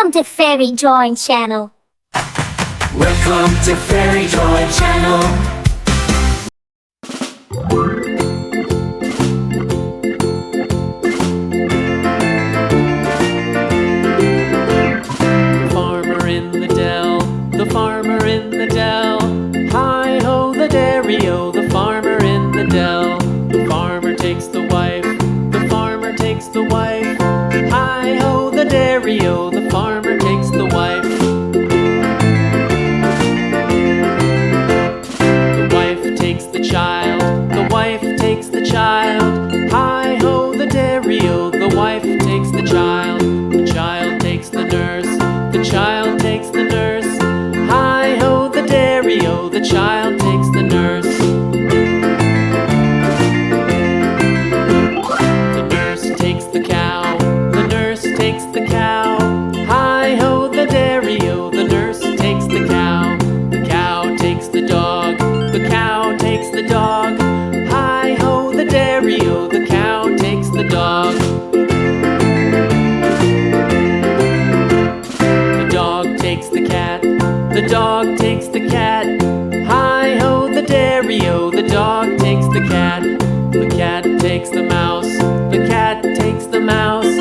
Welcome to Fairy Drawing Channel. Welcome to Fairy Drawing Channel. The farmer in the dell. Hi-ho, the dairy-o, the farmer in the dell. The farmer takes the wife, the farmer takes the wife. Hi-ho, the dairy-o, the farmer takes the wife. The wife takes the child, the wife takes the child. Hi-ho, the dairy-o, the wife takes the child. The child takes the nurse, the child takes the nurse. Hi-ho, the dairy-o, the child takes the nurse. The nurse takes the cow, the nurse takes the cow. Hi-ho, the dairy-o, the nurse takes the cow. The cow takes the dog, the cow takes the dog. Hi-ho, the dairy-o, the cow takes the dog. The dog takes the cat, the dog takes the cat. Hi-ho, the dairy-o, the dog takes the cat. The cat takes the mouse, the cat takes the mouse.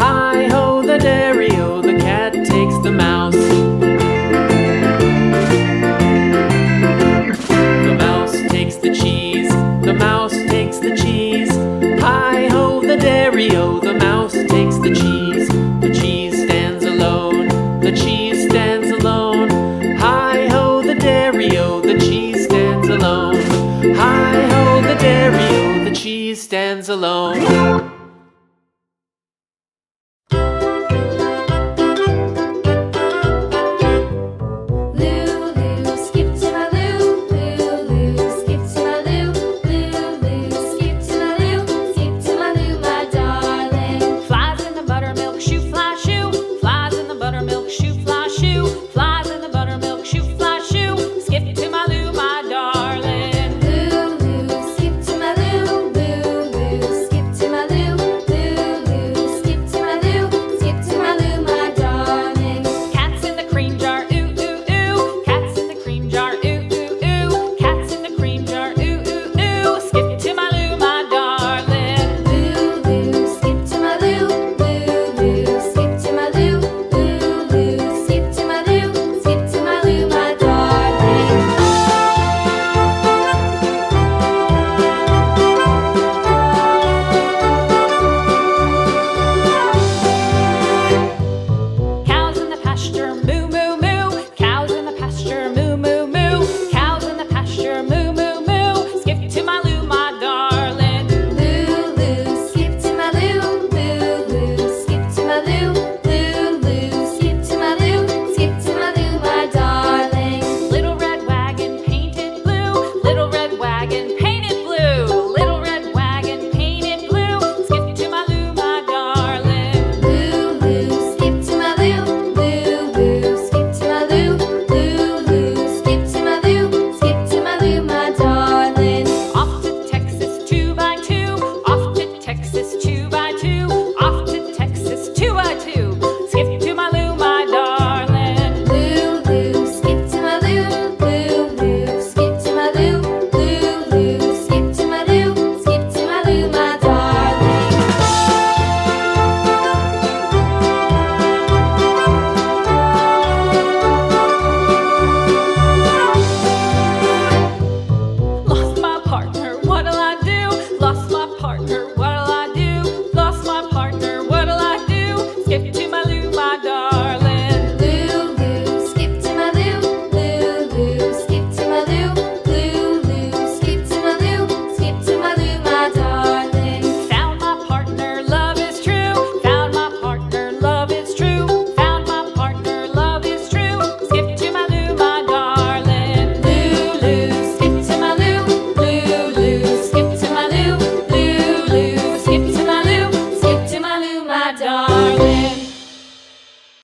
Hi-ho, the dairy-o, the cat takes the mouse. The mouse takes the cheese, the mouse takes the cheese. Hi-ho, the dairy-o, the mouse takes the cheese. The cheese stands alone, the cheese